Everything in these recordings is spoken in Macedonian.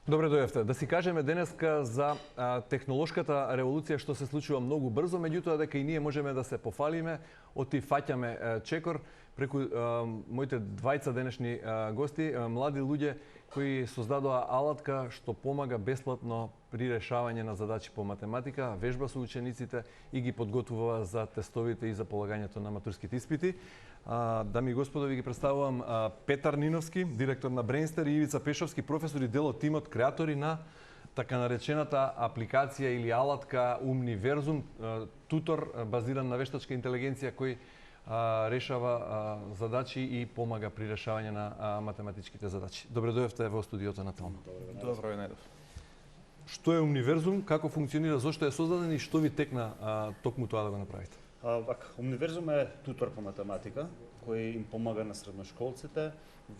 Добре дојавте. Да си кажеме денеска за технолошката револуција што се случува многу брзо, меѓутоа дека и ние можеме да се пофалиме, оти фаќаме чекор преку моите двајца денешни гости, млади луѓе кои создадоа алатка што помага бесплатно при решавање на задачи по математика, вежба со учениците и ги подготвува за тестовите и за полагањето на матурските испити. Дами и господа, ви ги представувам Петар Ниновски, директор на Брейнстер, и Ивица Пешовски, професор и дел од тимот креатори на така наречената апликација или алатка Умниверзум, тутор базиран на вештачка интелигенција кој решава задачи и помага при решавање на математичките задачи. Добре дојавте во студиото на Телма. Добро најдов. Што е Умниверзум, како функционира, зошто е создаден и што ви текна токму тоа да го направите? Умниверзум е тутор по математика кој им помага на средношколците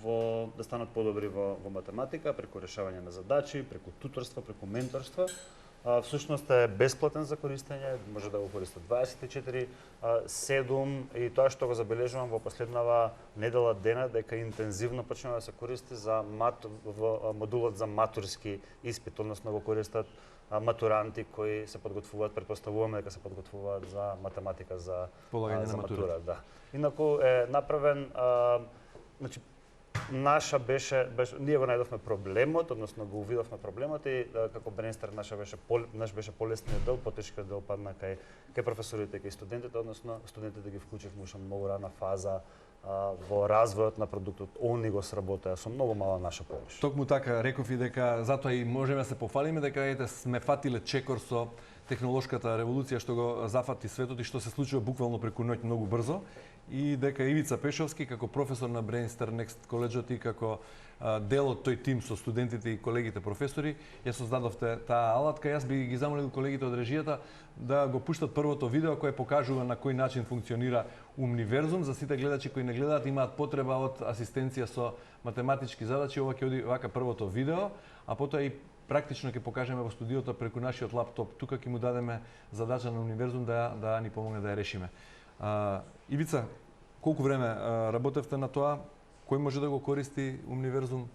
да станат подобри во математика преку решавање на задачи, преку туторство, преку менторство. Всушност е бесплатен за користење, може да го користат 24/7 и тоа што го забележувам во последнава недела дена дека интензивно почнува да се користи за модулот за матурски испит, односно го користат матуранти кои се подготвуваат, претпоставуваме дека се подготвуваат за математика за полагање на матура. Да. Инаку е направен, значи наша беше ние го најдовме проблемот, односно го увидовме проблемот и како Брейнстер наш беше полесниот дел, потешкиот дел падна кај професорите, кај студентите, односно студентите ги вклучивме уште многу рана фаза во развојот на продуктот. Они го сработеа со многу мала наша помош. Токму така реков и дека затоа и можеме да се пофалиме дека ете сме фатиле чекор со технолошката револуција што го зафати светот и што се случува буквално преку ноќ многу брзо, и дека Ивица Пешовски како професор на Брейнстер Next коледжот и како дел од тој тим со студентите и колегите професори ја создадовте таа алатка. Јас би ги замолил колегите од режијата да го пуштат првото видео кое покажува на кој начин функционира Умниверзум. За сите гледачи кои не гледаат, имаат потреба од асистенција со математички задачи, ова ќе оди вака првото видео, а потоа и практично ќе покажеме во студиото преку нашиот лаптоп. Тука ќе му дадеме задача на Умниверзум да ни помогне да ја решиме. Ивица, колку време работевте на тоа? Кој може да го користи Умниверзум?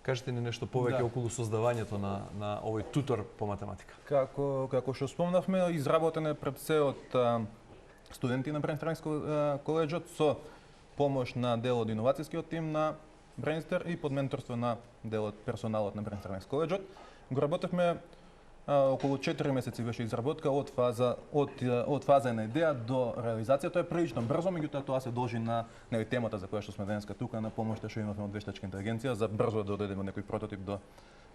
Кажете ни нешто повеќе околу создавањето на овој тутор по математика. Како што спомнавме, изработен е пред се од студенти на Брейнстер коледжот со помош на дел од иновацијскиот тим на Брейнстер и под менторство на дел од персоналот на Брейнстер коледжот. Го работевме околу 4 месеци беше изработка од фаза на идеја до реализација. Тоа е прилично брзо, меѓутоа тоа се должи на темата за која што сме денеска тука, на помошта што имавме од вештачка интелигенција за брзо да дојдеме некој прототип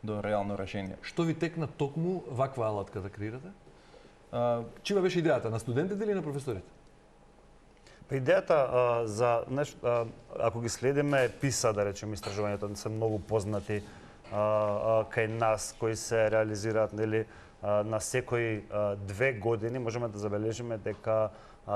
до реално решение. Што ви текна токму ваква алатка да креирате? Чива беше идејата, на студентите или на професорите? Идејата за ако ги следиме ПИСА, да речем, истражувањето се многу познати кај нас кои се реализираат на секои 2 години, можеме да забележиме дека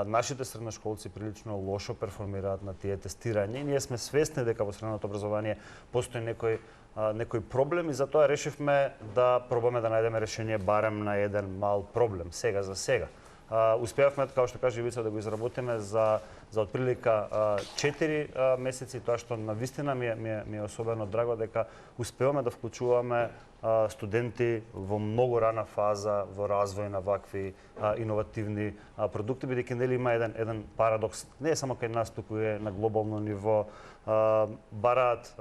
нашите средношколци прилично лошо перформираат на тие тестирања и ние сме свесни дека во средното образование постои некој проблем и затоа решивме да пробаме да најдеме решение барем на еден мал проблем, сега за сега. Успеавме, како што каже Ивица, да го изработиме за отприлика 4 месеци, тоа што навистина ми е особено драго дека успеуваме да вклучуваме студенти во многу рана фаза во развој на вакви иновативни продукти, бидејќи нели има еден парадокс, не е само кај нас, туку е на глобално ниво, бараат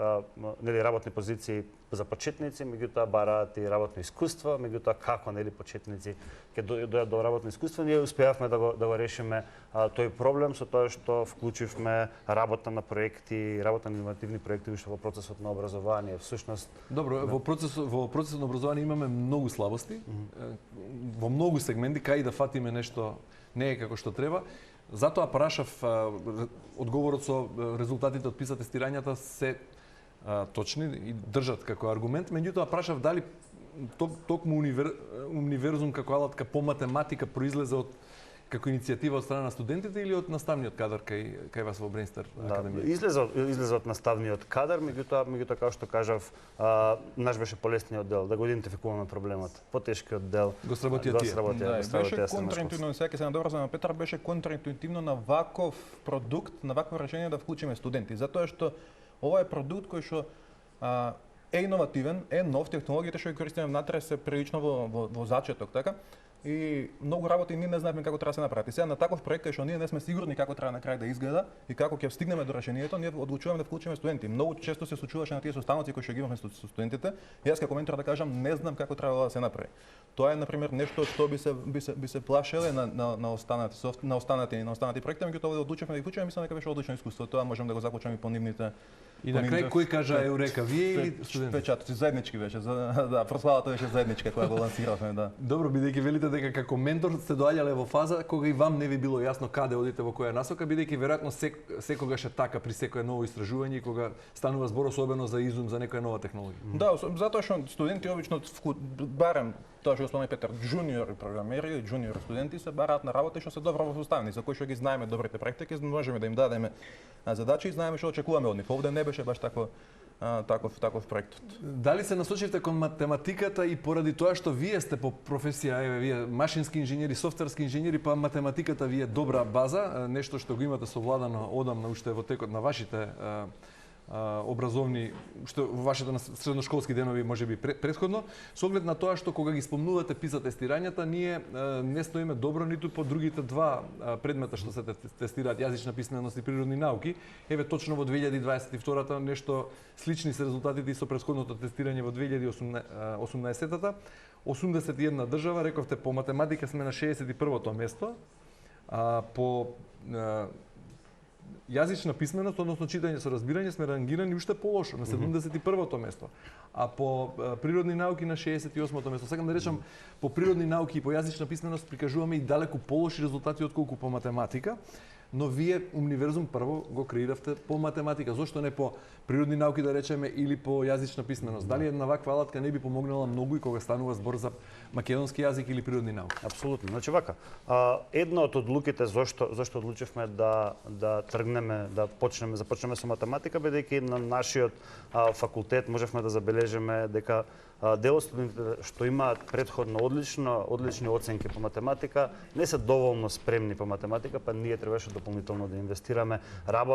нели работни позиции за почетници, меѓутоа бараат и работно искуство, меѓутоа како нели почетници ќе дојдат до работно искуство, ние успеавме да го решиме тој проблем со тоа што вклучивме работа на проекти, работа на иновативни проекти уште во процесот на образование. Всушност, добро, во процесот на образование имаме многу слабости, во многу сегменти кај да фатиме нешто не е како што треба. Затоа прашав, одговорот со резултатите од ПИСА тестирањата се точни и држат како аргумент, меѓутоа прашав дали токму Умниверзум како алатка по математика произлезе од како иницијатива од страна на студентите или од наставниот кадар кај вас во Брейнстер академија? Излезе од наставниот кадар, меѓутоа како што кажав, наш беше полесниот дел да го идентификуваме проблемот. Потешкиот дел го сработија тие. Беше контраинтуитивно, сега се надоврзам на Петар, беше контраинтуитивно на ваков продукт, на вакво решение да вклучиме студенти, затоа што ова е продукт кој што е иновативен, е нов, технологиите што ги користиме внатре се прилично во зачеток, така? И многу работи ние не знаеме како треба да се направат. И сега на таков проект кај што ние не сме сигурни како треба на крај да изгледа и како ќе стигнеме до решението, ние одлучуваме да вклучиме студенти. Многу често се случуваше на тие состаноци кои што ги имавме со студентите, и јас како ментор да кажам не знам како треба да се направи. Тоа е на пример нешто што би се плашеле на останати проекти, меѓутоа да одлучивме да ги вклучиме, мислам дека беше одлично искуство. Тоа можам да го заклучам и по нивните. И на крај кој кажа Еурека, вие или студентите? Печатоци заеднички беше, да, прославата беше заедничка која го лансиравме, да. Добро, бидејќи велите дека како ментор сте доаѓале во фаза кога и вам не ви било јасно каде одите во која насока, бидејќи веројатно секогаш е така при секое ново истражување кога станува збор особено за изум за некоја нова технологија. Да, затоа што студенти обично барем тоа што го спомна Петар, джуниор програмери или джуниор студенти се бараат на работа што се добро составени, за кои што ги знаеме добрите практики, можеме да им дадеме задачи и знаеме што очекуваме од нив. Овде не беше баш таков проектот. Дали се насочивте кон математиката и поради тоа што вие сте по професија, вие машински инженери, софтверски инженери, па математиката ви е добра база, нешто што го имате совладано одамна уште во текот на вашите образовни, што во вашите средношколски денови можеби претходно, со оглед на тоа што кога ги спомнувате PISA тестирањата, ние не стоиме добро ниту по другите два предмета што се тестираат, јазична писменост и природни науки. Еве точно во 2022-та нешто слични се резултатите и со претходното тестирање во 2018-та. 81 држава, рековте по математика сме на 61-то место, по јазична писменост, односно читање со разбирање, сме рангирани уште полошо, на 71-то место, а по природни науки на 68-то место. Сакам да речам, по природни науки и по јазична писменост прикажуваме и далеку полоши резултати отколку по математика, но вие универзум прво го креиравте по математика. Зошто не по природни науки да речеме или по јазична писменост? Дали една ваква алатка не би помогнала многу и кога станува збор за македонски јазик или природни науки? Апсолутно. Значи вака, една од одлуките зошто одлучивме да тргнеме, да започнеме со математика, бидејќи на нашиот факултет можевме да забележиме дека дел од студентите што имаат претходно одлични оценки по математика, не се доволно спремни по математика, па ние требаше дополнително да инвестираме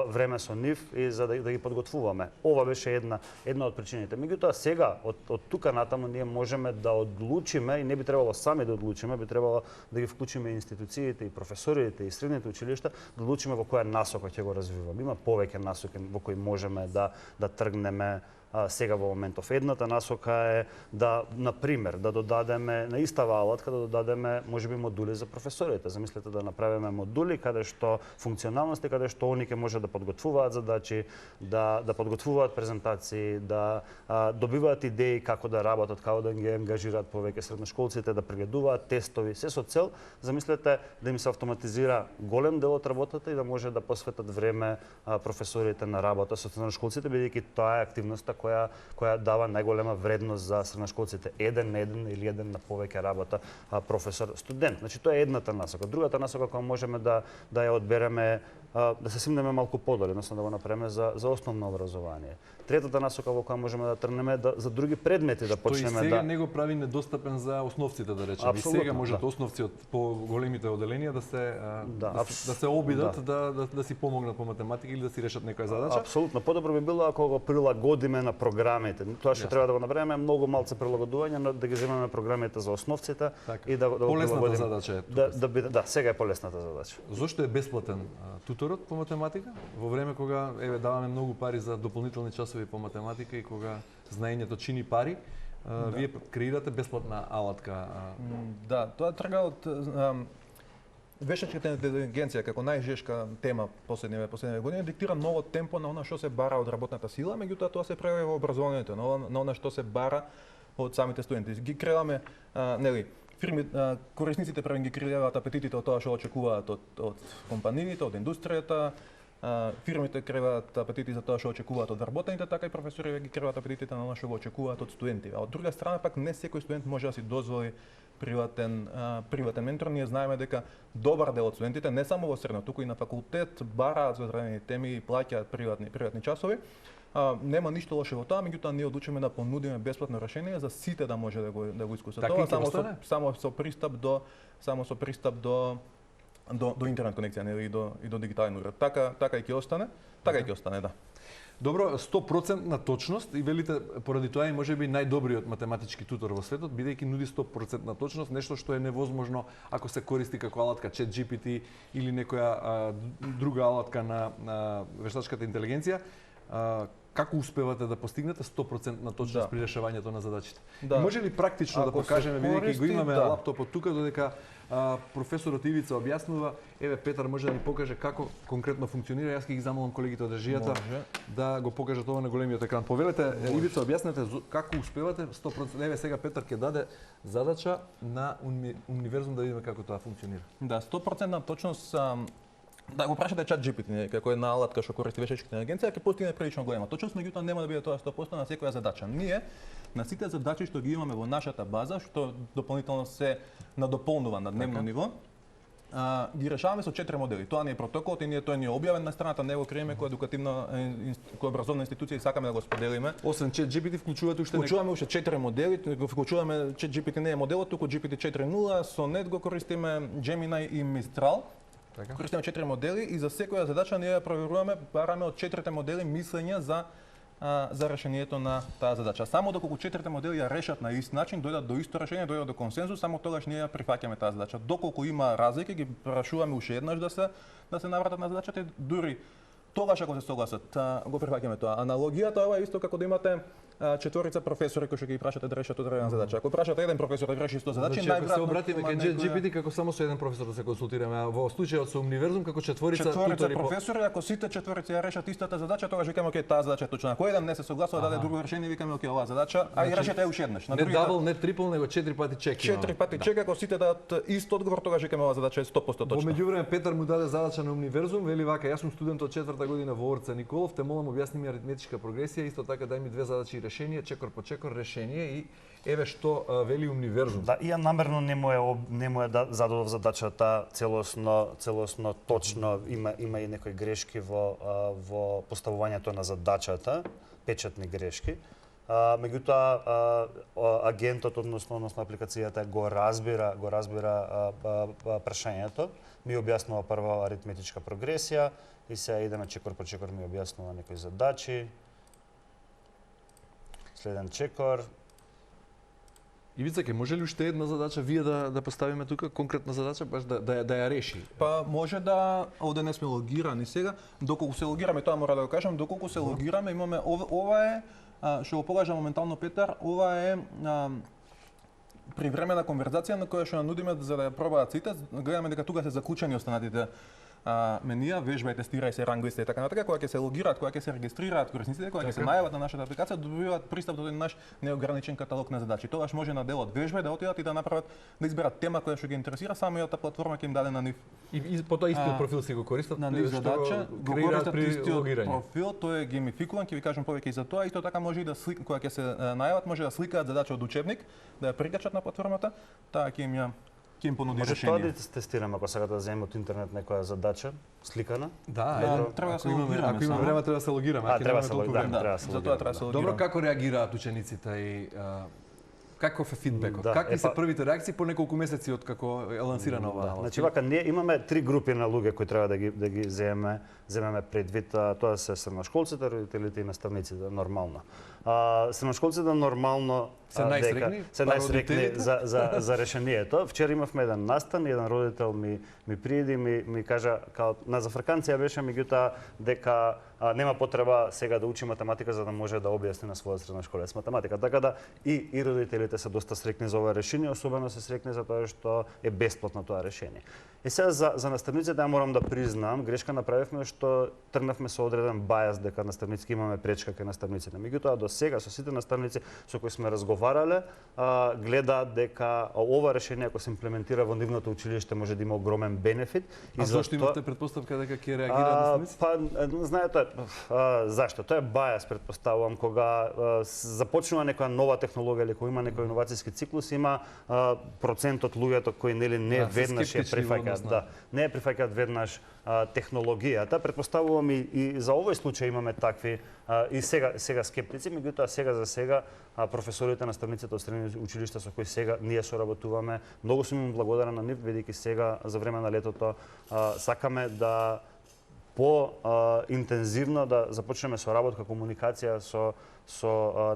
време со нив и за да ги подготвуваме. Ова беше една од причините. Меѓутоа сега од тука натаму ние можеме да одлучиме и не би требало сами да одлучиме, би требало да ги вклучиме институциите и професорите и средните училишта да одлучиме во која насока ќе го развиваме. Има повеќе насоки во кои можеме да тргнеме сега во моментов. Едната насока е да, например, да додадеме на истава алатка да додадеме можеби модули за професорите. Замислете да направиме модули каде што функционалности, каде што они ќе може да подготвуваат задачи, да подготвуваат презентации, да добиваат идеи како да работат, како да ги ангажираат повеќе средношколците, да прегледуваат тестови, се со цел, замислете, да им се автоматизира голем дел од работата и да може да посветат време професорите на работа со средношколците, бидејќи тоа е активноста која дава најголема вредност за средношколците. Еден на еден или еден на повеќе работа професор-студент. Значи тоа е едната насока. Другата насока која можеме да ја одбереме да се симнеме малку подоле, односно да го направиме за основно образование. Третата насока во која можеме да тргнеме за други предмети да почнеме да. Што и сега не го прави недостапен за основците да речеме. И сега можат основци од по големите оделенија да се обидат да си помогнат по математика или да си решат некоја задача. Апсолутно. Подобро би било ако го прилагодиме на програмите. Тоа што треба да го направиме многу малце прилагодување, но да ги земеме програмите за основците и да го полесната задача е. Да, сега е полесната задача. Зошто е бесплатен туторот по математика во време кога даваме многу пари за дополнителни часови по математика и кога знаењето чини пари? Вие креирате бесплатна алатка. Да, тоа трга од вештачката интелигенција како најжешка тема последниве години диктира ново темпо на она што се бара од работната сила, меѓутоа тоа се прелива во образованието, на она што се бара од самите студенти. Ги креираме, корисниците први ги креираат апетитите од тоа што очекуваат од компаниите, од индустријата, фирмите креираат апетити за тоа што очекуваат од вработените, така и професорите ги креираат апетитите на она што го очекуваат од студенти. А од друга страна пак не секој студент може да си дозволи приватен ментор. Ние знаеме дека добар дел од студентите, не само во средно, туку и на факултет, бараат за одредени теми и плаќаат приватни часови. Нема ништо лошо во тоа, меѓутоа ние одлучиме да понудиме бесплатно решение за сите да може да го искусат. Така Тоа само со пристап до до интернет конекција, нели, и до дигитален уред. Така и ќе остане, да. Добро, 100% точност и велите поради тоа и можеби најдобриот математички тутор во светот, бидејќи нуди 100% точност, нешто што е невозможно ако се користи како алатка ChatGPT или некоја друга алатка на вештачката интелигенција. Како успевате да постигнете 100% точност при решавањето на задачите? Да. Може ли практично да покажеме, бидејќи го имаме лаптопот тука, додека професорот Ивица објаснува, еве Петар може да ни покаже како конкретно функционира. Јас ќе ги замолам колегите од режијата да го покажат ова на големиот екран. Повелете, Ивица, објаснете како успевате 100%. Еве сега Петар ќе даде задача на универзум да видиме како тоа функционира. Да, 100% точност. Да го прашате ChatGPT, како една алатка што користи вештачката интелигенција, ќе постигне прилично голема точност, меѓутоа нема да биде тоа 100% на секоја задача. Ние на сите задачи што ги имаме во нашата база, што дополнително се надополнува на дневно ниво, ги решаваме со 4 модели. Тоа не е протоколот и тој ни е објавен на страната, него криеме која едукативна, која образовна институција и сакаме да го споделиме. Освен ChatGPT вклучувате уште уште 4 модели, го вклучуваме ChatGPT не е моделот, туку GPT 4.0, Sonnet го користиме, Gemini и Mistral. Користиме 4 модели и за секоја задача ние ја проверуваме, бараме од 4 модели мислење за решението на таа задача. Само доколку 4 модели ја решат на ист начин, дојдат до исто решение, дојдат до консензус, само тогаш ние ја прифаќаме таа задача. Доколку има разлики, ги прашуваме уште еднаш да се навратат на задачата, дури тогаш ако се согласат, го прифаќаме тоа. Аналогијата ова е исто како да имате четворица професори кои што ги прашате да решат одредена задача. Ако прашате еден професор да реши 100 задачи, најверојатно се обратиме кај ChatGPT како само со еден професор да се консултираме, а во случајот со универзум како четворица професори, ако сите четворица ја решат истата задача, тогаш викаме окей, таа задача е точна. Ако еден не се согласува да даде друго решение, викаме окей, оваа задача, а и решете ја уште еднаш. Не дабл, не трипл, него 4 пати чек. 4 пати чек, ако сите дадат ист одговор, тогаш викаме оваа задача е 100% точна. Во меѓувреме Петар му даде задача на универзум, вели вака, јас сум студент од 4-та година во Орце Николов, те молам објасни ми аритметичка прогресија, исто така дај ми две задачи и решение, чекор по чекор решение и еве што вели универзум. Да, и ја намерно не му е зададов задачата целосно точно, има и некои грешки во поставувањето на задачата, печатни грешки. Меѓутоа агентот, односно апликацијата го разбира прашањето, ми објаснува прва аритметичка прогресија и сега идеме чекор по чекор ми објаснува некои задачи. Следен чекор. Ивица, ке може ли уште една задача вие да поставиме тука, конкретна задача, баш да ја реши? Па може да, овде не сме логирани сега, доколку се логираме, тоа мора да го кажам, доколку се логираме, имаме, ова е, што го покажа моментално Петар, ова е привремена конверзација на која што нудиме за да ја пробаат сите, гледаме дека тука се заклучени останатите менија, вежба и тестирај се, ранглиста и така натака, кога ќе се логираат, кога ќе се регистрираат корисниците, кога ќе се најават на нашата апликација, добиваат пристап до наш неограничен каталог на задачи. Тогаш може на дел од вежба да отидат и да направат, да изберат тема која што ги интересира, самиот платформа ќе им даде на нив. И по тоа истиот профил си го користат на нив задача, го користат истиот профил, тој е геймификуван, ќе ви кажам повеќе и за тоа. Исто така може и да кога ќе се најават, може да сликаат задача од учебник, да ја прикачат на платформата, таа ќе им понуди решение. Може тоа да тестираме ако сакате да земеме од интернет некоја задача сликана? Да, треба да се логираме. Ако има време треба да се логираме, треба да се логираме. Затоа треба да се логираме. Добро, како реагираат учениците и каков е фидбекот? Какви се првите реакции по неколку месеци од како е лансирана оваа? Значи вака ние имаме 3 групи на луѓе кои треба да ги земеме предвид, тоа се средношколците, родителите и наставниците нормално. Средношколците нормално се најсрекни за решението. Вчера имавме еден настан, еден родител ми приједи ми кажа као на зафрканција беше, меѓутоа дека нема потреба сега да учи математика за да може да објасни на својот средношколец математика. Така да и родителите се доста срекни за ова решение, особено се срекни за тоа што е бесплатно тоа решение. И сега за наставниците ја морам да признам, грешка направивме што тргнавме со одреден бајас дека наставници имаме пречка кај наставниците. Меѓутоа до сега со сите наставници со кои сме разговарале, гледа дека ова решение ако се имплементира во нивното училиште може да има огромен бенефит. И зашто имате предпоставка дека ќе реагираат наставниците? Па знаете зашто? Тоа е бајас, претпоставувам, кога започнува некоја нова технологија или кога има некој иновацијски циклус, има процент од луѓето кои нели не веднаш ја прифаќаат. скорост на... Да, не ја прифаќаат веднаш технологијата. Претпоставувам и за овој случај имаме такви и сега скептици, меѓутоа сега професорите, наставниците од средни училишта со кои сега ние соработуваме, многу сум им благодарен на нив, бидејќи сега за време на летото сакаме да по-интензивно да започнеме соработка, комуникација со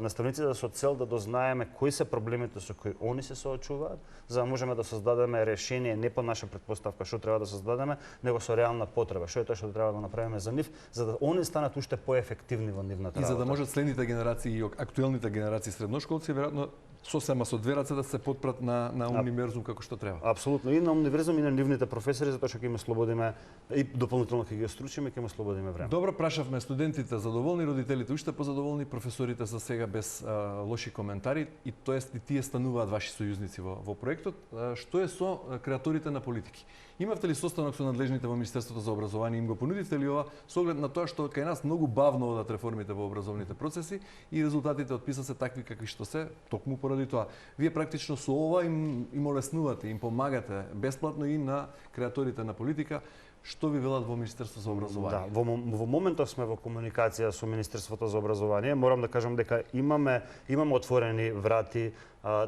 наставниците со цел да дознаеме кои се проблемите со кои они се соочуваат, за да можеме да создадеме решение не по наша претпоставка што треба да создадеме, него со реална потреба, што е тоа што треба да направиме за нив, за да они станат уште поефективни во нивната работа. И за да можат следните генерации и актуелните генерации средношколци веројатно сосема со две раце да се потпрат на универзум како што треба. Апсолутно, и на универзум и на нивните професори, затоа што ќе им слободиме и дополнително ќе ги стручиме, ќе им слободиме време. Добро, прашавме студентите задоволни, родителите уште позадоволни, професорите за сега без лоши коментари, и тоест и тие стануваат ваши сојузници во проектот. Што е со креаторите на политики? Имавте ли состанок со надлежните во Министерството за образование, им го понудивте ли ова со оглед на тоа што кај нас многу бавно одат реформите во образовните процеси и резултатите од PISA се такви какви што се, токму поради тоа. Вие практично со ова им олеснувате, им помагате бесплатно и на креаторите на политика. Што ви велат во Министерството за образование? Да, во моментов сме во комуникација со Министерството за образование. Морам да кажам дека имаме отворени врати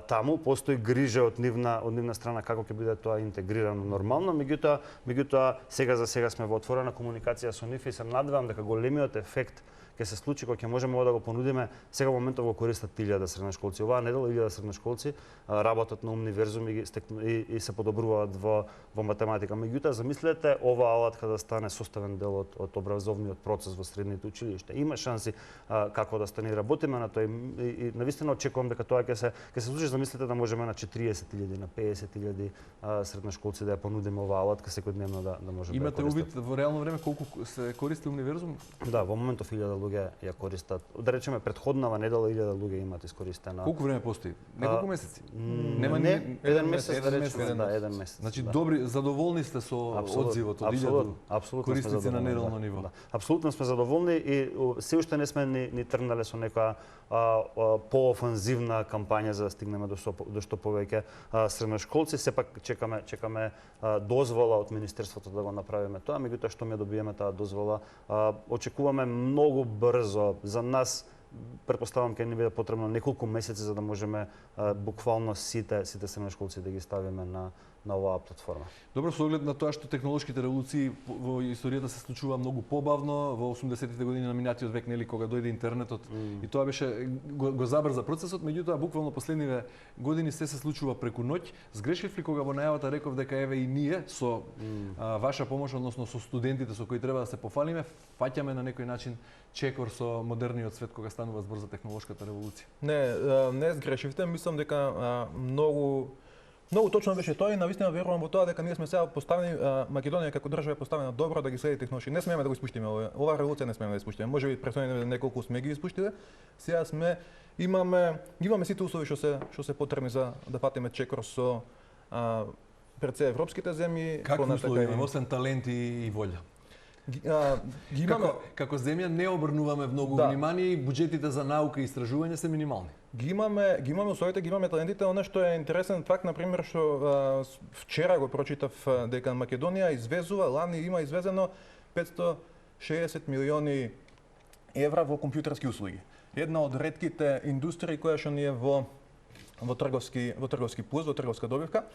таму, постои грижа од нивна страна како ќе биде тоа интегрирано нормално, меѓутоа сега за сега сме во отворена комуникација со нив и се надевам дека големиот ефект ќе се случи кога ќе можеме да го понудиме. Сега во моментот го користат 1000 средношколци. Оваа недела 1000 средношколци работат на универзум и се подобруваат во математика. Меѓутоа, замислете оваа алатка да стане составен дел од образовниот процес во средните училишта. Има шанси како да стане, работиме на тоа и навистина очекувам дека тоа ќе се случи. Замислете да можеме на 40.000, на 50.000 средношколци да ја понудиме оваа алатка секојдневно да може да ја користат. Имате увид во реално време колку се користи универзум? Да, во моментов 1000 луѓе ја користат. Да речеме претходнава недела 1000 луѓе имаат искористена. Колку време постои? Неколку месеци? Нема еден месец, да речеме, да, еден месец. Значи добри, задоволни сте со одзивот од 1000 корисници на неделно ниво. Да. Апсолутно сме задоволни и се уште не сме ни тргнале со некоја поофанзивна кампања за да стигнеме до што повеќе средношколци. Сепак чекаме дозвола од Министерството да го направиме тоа, меѓутоа што добиеме таа дозвола, очекуваме многу брзо. За нас претпоставам ќе ни биде потребно неколку месеци за да можеме буквално сите средношколци да ги ставиме на оваа платформа. Добро, со оглед на тоа што технолошките револуции во историјата се случува многу побавно, во 80-тите години на минатиот век, нели, кога дојде интернетот, и тоа беше го забрза процесот, меѓутоа буквално последниве години се случува преку ноќ. Сгрешив ли кога во најавата реков дека еве и ние со ваша помош, односно со студентите со кои треба да се пофалиме, фаќаме на некој начин чекор со модерниот свет кога станува збор за технолошката револуција? Не сгрешивте, мислам дека многу точно беше тоа и навистина верувам во тоа дека ние сме сега поставени, Македонија како држава е поставена добро да ги следи технолошки. Не смееме да го испуштиме ова револуција, не смееме да испуштиме. Можеби претходните неколку сме ги испуштиле. Сега имаме сите услови што се потребни за да патиме чекор со пред се европските земји. Какви услови имаме, освен таленти и волја? Ги имаме... Како земја не обрнуваме многу внимание и буџетите за наука и истражување се минимални. Ги имаме условите, ги имаме талентите. Оно што е интересен факт, например, што вчера го прочитав дека Македонија извезува, лани има извезено 560 милиони евра во компјутерски услуги. Една од ретките индустрии која што ни е во трговски плюс, во трговска добивка.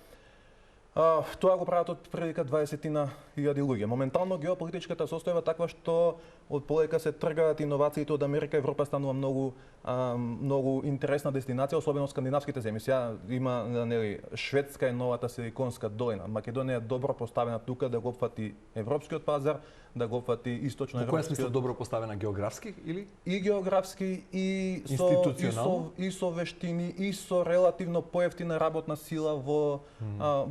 Тоа го прават од прилика 20.000 луѓе. Моментално геополитичката состојба таква што од полека се тргаат иновациите од Америка, Европа станува многу интересна дестинација, особено скандинавските земји. Сега има, нели, Шведска е новата силиконска долина. Македонија е добро поставена тука да го опфати европскиот пазар, да го опфати источноевропскиот. Во која смисла добро поставена, географски или? И географски, и со вештини, и со релативно поевтина работна сила во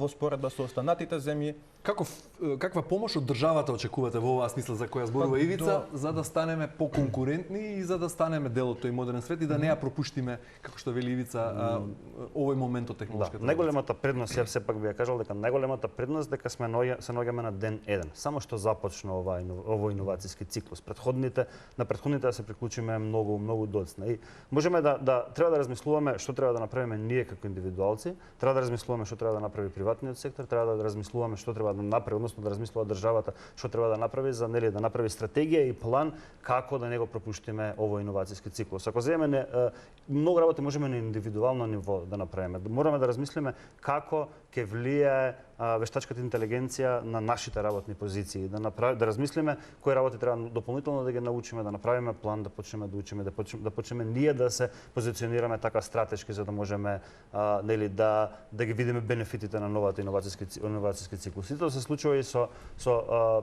споредба со останатите земји. Каква помош од државата очекувате во оваа смисла за која зборува Ивица, за да станеме поконкурентни и за да станеме дел од тој модерен свет и да не ја пропуштиме, како што вели Ивица, овој момент од технолошката? Најголемата предност, ја сепак би ја кажал дека најголемата предност дека се наоѓаме на ден 1. Само што започна овој иновацијски циклус. На претходните да се приклучиме многу доцна. И можеме треба да размислуваме што треба да направиме ние како индивидуалци, треба да размислуваме што треба да направи приватниот сектор, треба да размислуваме што треба да направи, односно да размислува државата што треба да направи за да направи стратегија и план како да не го пропуштиме овој иновацијски циклус. Ако земеме многу работи можеме на индивидуално ниво да направиме. Мораме да размислиме како ќе влијае вештачката интелигенција на нашите работни позиции, да размислиме кои работи треба дополнително да ги научиме, да направиме план, да почнеме да учиме, да почнеме ние да се позиционираме така стратешки за да можеме да ги видиме бенефитите на новата иновацијски циклус. И тоа се случува и со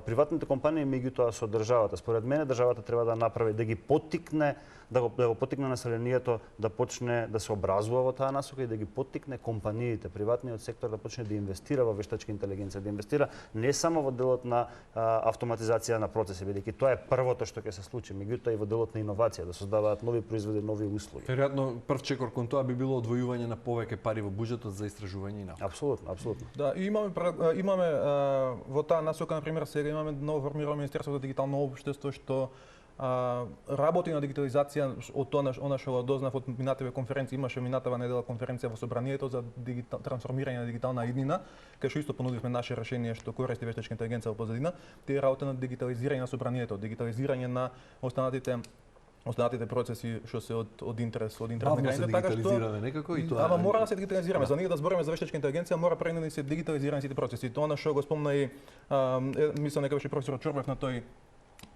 приватните компании, меѓутоа со државата. Според мене државата треба да направи, да ги поттикне, да го поттикне населението да почне да се образува во таа насока и да ги поттикне компаниите, приватниот сектор да почне да инвестира во вештачка интелигенција, да инвестира не само во делот на автоматизација на процеси, бидејќи тоа е првото што ќе се случи, меѓутоа и во делот на иновација, да создаваат нови производи, нови услуги. Веројатно прв чекор кон тоа би било одвојување на повеќе пари во буџетот за истражување и наука. Апсолутно, апсолутно. Да, и имаме во таа насока, например, сега имаме ново формирано Министерство за дигитално општество што работи на дигитализација од она што дознав од минативе конференции. Имаше минатава недела конференција во Собранието за трансформирање на дигитална иднина, кај што исто понудивме наше решение што користи вештачка интелигенција во позадина. Тие работи на дигитализирање на Собранието, дигитализирање на останатите процеси што се од интерес на граѓаните, така што некако и тоа. Ама мора да се дигитализираме. За ние да збориме за вештачка интелигенција мора пред да се дигитализирани сите процеси. Тоа што го спомна и мислам дека беше професор Чорбев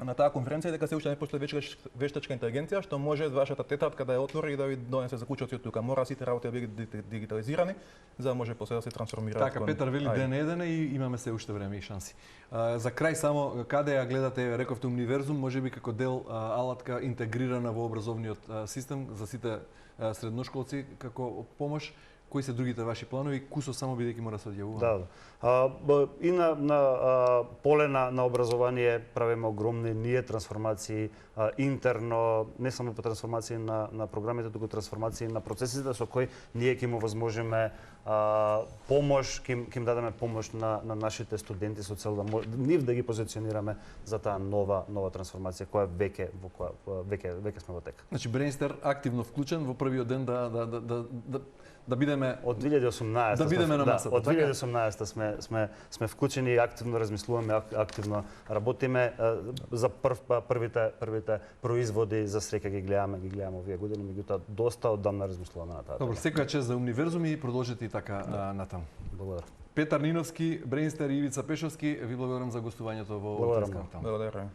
на таа конференција, дека се уште не после вештачка интелигенција, што може вашата тетрадка да ја отвори и да ви донесе заклучоци од тука. Мора сите работи да бидат дигитализирани, за да може после да се трансформираат. Така, Петар вели ден еден и имаме се уште време и шанси. За крај само, каде ја гледате, рековте универзум, можеби како дел алатка интегрирана во образовниот систем за сите средношколци како помош? Кои се другите ваши планови? Кусо само бидејќи мора да се одјавува? Да. И на поле на образование правиме огромни трансформации интерно, не само по трансформации на програмите, туку трансформации на процесите со кои ние ќе му возможиме помош, ќе им дадеме помош на нашите студенти со цел да нив да ги позиционираме за таа нова трансформација која веќе сме во тек. Значи Brainster активно вклучен во првиот ден да бидеме од 2018 да бидеме на масата. Од 2018 сме вклучени и активно размислуваме, активно работиме за првите производи за среќа ги гледаме овие години, меѓутоа доста одамна размислуваме на таа. Добро, секоја чест за универзум и продолжете и така натаму. Благодарам. Петар Ниновски, Brainster и Ивица Пешовски, ви благодарам за гостувањето во Откритка. Благодарам.